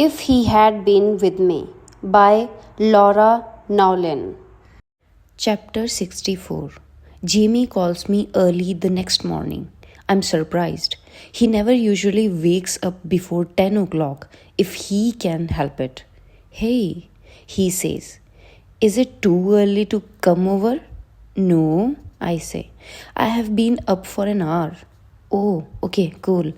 If He Had Been With Me by Laura Nowlin. Chapter 64. Jamie calls me early the next morning. I'm surprised. He never usually wakes up before 10 o'clock if he can help it. Hey, he says, is it too early to come over? No, I say. I have been up for an hour. Oh, okay, cool.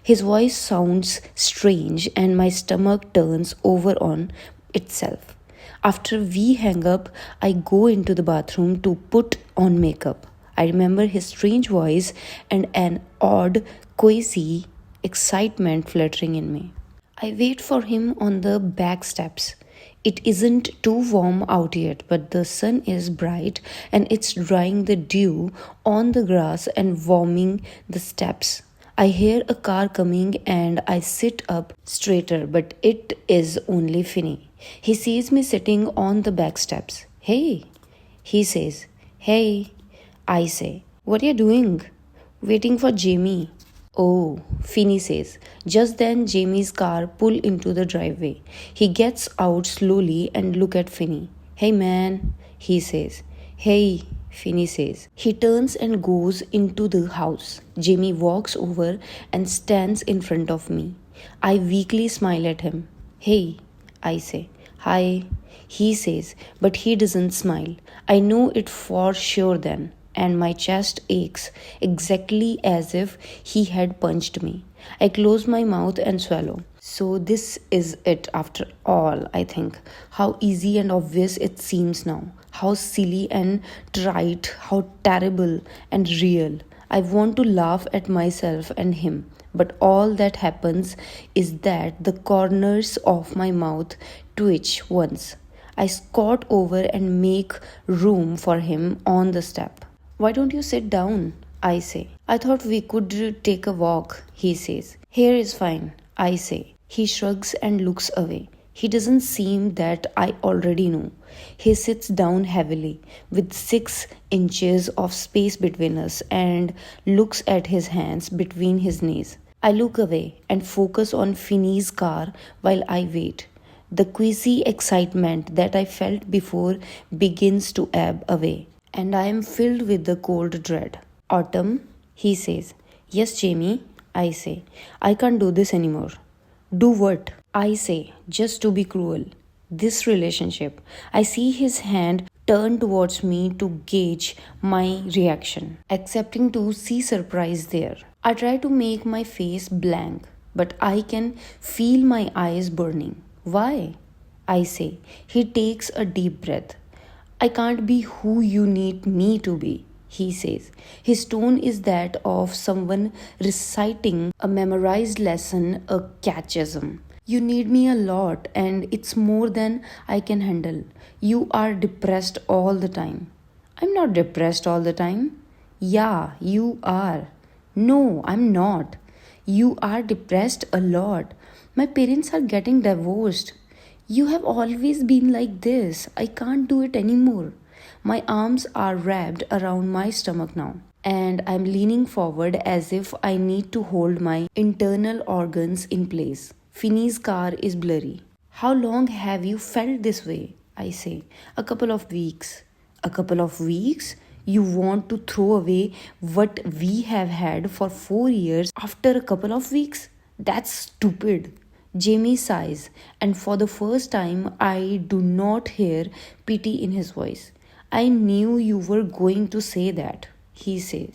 His voice sounds strange and my stomach turns over on itself. After we hang up, I go into the bathroom to put on makeup. I remember his strange voice and an odd, quasi excitement fluttering in me. I wait for him on the back steps. It isn't too warm out yet, but the sun is bright and it's drying the dew on the grass and warming the steps. I hear a car coming and I sit up straighter, but it is only Finney. He sees me sitting on the back steps. Hey, he says. Hey, I say. What are you doing? Waiting for Jamie. Oh, Finney says. Just then Jamie's car pull into the driveway. He gets out slowly and look at Finney. Hey man, he says. Hey, Finney says. He turns and goes into the house. Jamie walks over and stands in front of me. I weakly smile at him. Hey, I say. Hi, he says, but he doesn't smile. I know it for sure then, and my chest aches exactly as if he had punched me. I close my mouth and swallow. So, this is it after all, I think. How easy and obvious it seems now. How silly and trite, how terrible and real. I want to laugh at myself and him, but all that happens is that the corners of my mouth twitch once. I squat over and make room for him on the step. Why don't you sit down? I say. I thought we could take a walk, he says. Here is fine, I say. He shrugs and looks away. He doesn't seem that I already know. He sits down heavily, with 6 inches of space between us, and looks at his hands between his knees. I look away and focus on Finney's car while I wait. The queasy excitement that I felt before begins to ebb away, and I am filled with the cold dread. Autumn, he says. Yes, Jamie, I say. I can't do this anymore. Do what? I say, just to be cruel. This relationship. I see his hand turn towards me to gauge my reaction, accepting to see surprise there. I try to make my face blank, but I can feel my eyes burning. Why? I say. He takes a deep breath. I can't be who you need me to be, he says. His tone is that of someone reciting a memorized lesson, a catechism. You need me a lot, and it's more than I can handle. You are depressed all the time. I'm not depressed all the time. Yeah, you are. No, I'm not. You are depressed a lot. My parents are getting divorced. You have always been like this. I can't do it anymore. My arms are wrapped around my stomach now, and I'm leaning forward as if I need to hold my internal organs in place. Finney's car is blurry. How long have you felt this way? I say. A couple of weeks. A couple of weeks? You want to throw away what we have had for 4 years after a couple of weeks? That's stupid. Jamie sighs, and for the first time, I do not hear pity in his voice. I knew you were going to say that, he says.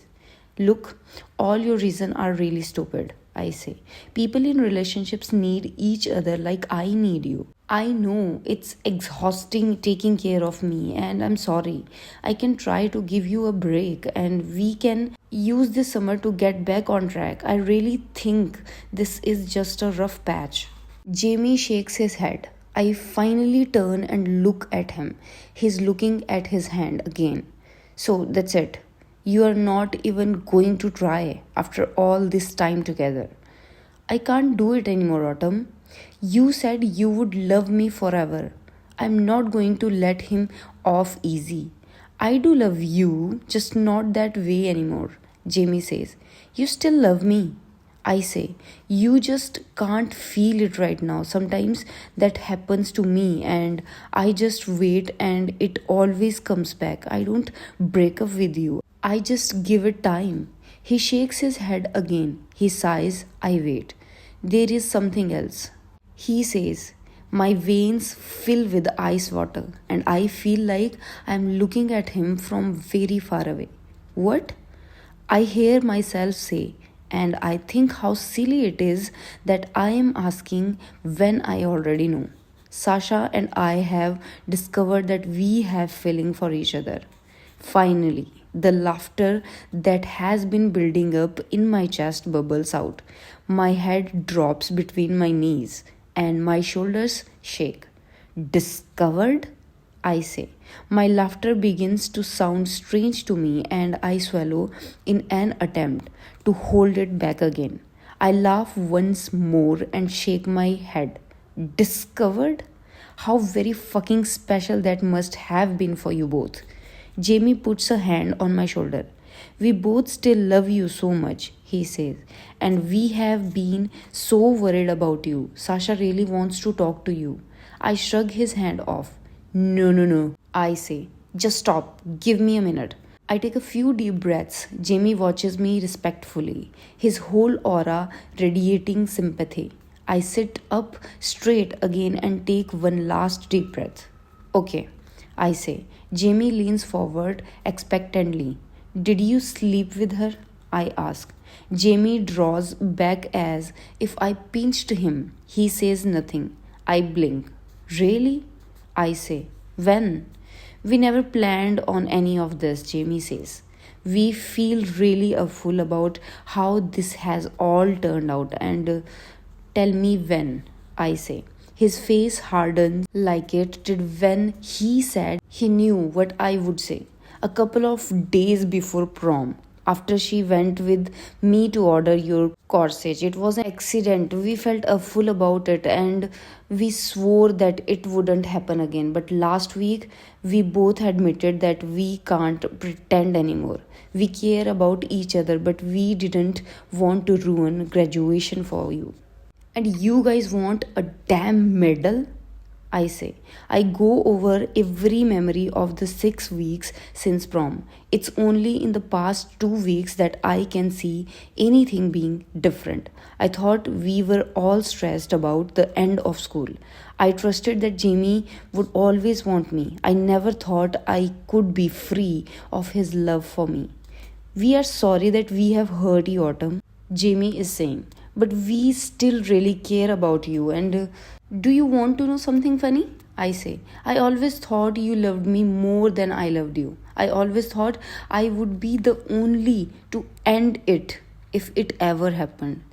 Look, all your reasons are really stupid, I say. People in relationships need each other like I need you. I know it's exhausting taking care of me, and I'm sorry. I can try to give you a break, and we can use this summer to get back on track. I really think this is just a rough patch. Jamie shakes his head. I finally turn and look at him. He's looking at his hand again. So that's it. You are not even going to try after all this time together. I can't do it anymore, Autumn. You said you would love me forever. I'm not going to let him off easy. I do love you, just not that way anymore, Jamie says. You still love me. I say, you just can't feel it right now. Sometimes that happens to me, and I just wait and it always comes back. I don't break up with you, I just give it time. He shakes his head again. He sighs. I wait. There is something else. He says, my veins fill with ice water, and I feel like I'm looking at him from very far away. What? I hear myself say, and I think how silly it is that I am asking when I already know. Sasha and I have discovered that we have feeling for each other. Finally, the laughter that has been building up in my chest bubbles out. My head drops between my knees and my shoulders shake. Discovered? I say. My laughter begins to sound strange to me and I swallow in an attempt to hold it back again. I laugh once more and shake my head. Discovered? How very fucking special that must have been for you both. Jamie puts a hand on my shoulder. We both still love you so much, he says, and we have been so worried about you. Sasha really wants to talk to you. I shrug his hand off. No, no, no, I say. Just stop. Give me a minute. I take a few deep breaths. Jamie watches me respectfully, his whole aura radiating sympathy. I sit up straight again and take one last deep breath. Okay, I say. Jamie leans forward expectantly. Did you sleep with her? I ask. Jamie draws back as if I pinched him. He says nothing. I blink. Really? I say. When? We never planned on any of this, Jamie says. We feel really awful about how this has all turned out and tell me when, I say. His face hardens like it did when he said he knew what I would say. A couple of days before prom, after she went with me to order your corsage. It was an accident. We felt awful about it and we swore that it wouldn't happen again. But last week, we both admitted that we can't pretend anymore. We care about each other, but we didn't want to ruin graduation for you. And you guys want a damn medal? I say. I go over every memory of the 6 weeks since prom. It's only in the past 2 weeks that I can see anything being different. I thought we were all stressed about the end of school. I trusted that Jamie would always want me. I never thought I could be free of his love for me. We are sorry that we have hurt you, Autumn, Jamie is saying. But we still really care about you and do you want to know something funny? I say. I always thought you loved me more than I loved you. I always thought I would be the only to end it if it ever happened.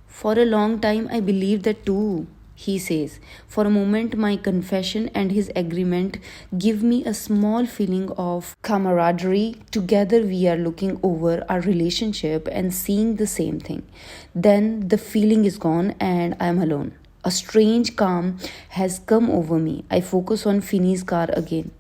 For a long time, I believed that too, he says. For a moment, my confession and his agreement give me a small feeling of camaraderie. Together, we are looking over our relationship and seeing the same thing. Then the feeling is gone and I am alone. A strange calm has come over me. I focus on Finney's car again.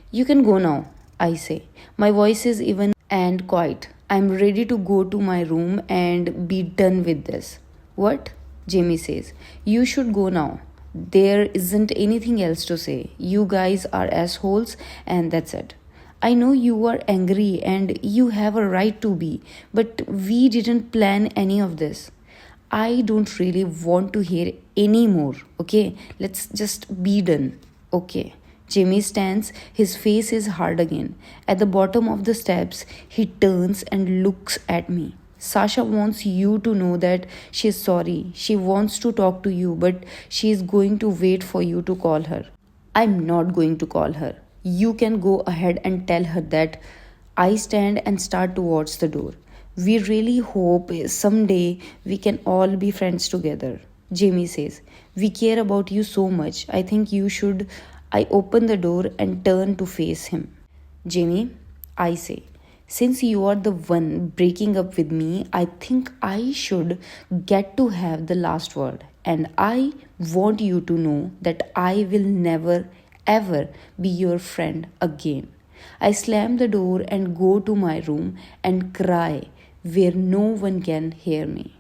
You can go now, I say. My voice is even and quiet. I'm ready to go to my room and be done with this. What? Jamie says. You should go now. There isn't anything else to say. You guys are assholes and that's it. I know you are angry and you have a right to be, but we didn't plan any of this. I don't really want to hear any more. Okay, let's just be done. Okay. Jamie stands, his face is hard again. At the bottom of the steps, he turns and looks at me. Sasha wants you to know that she's sorry. She wants to talk to you, but she is going to wait for you to call her. I'm not going to call her. You can go ahead and tell her that. I stand and start towards the door. We really hope someday we can all be friends together. Jamie says, we care about you so much. I think you should. I open the door and turn to face him. Jamie, I say, since you are the one breaking up with me, I think I should get to have the last word. And I want you to know that I will never, ever be your friend again. I slam the door and go to my room and cry where no one can hear me.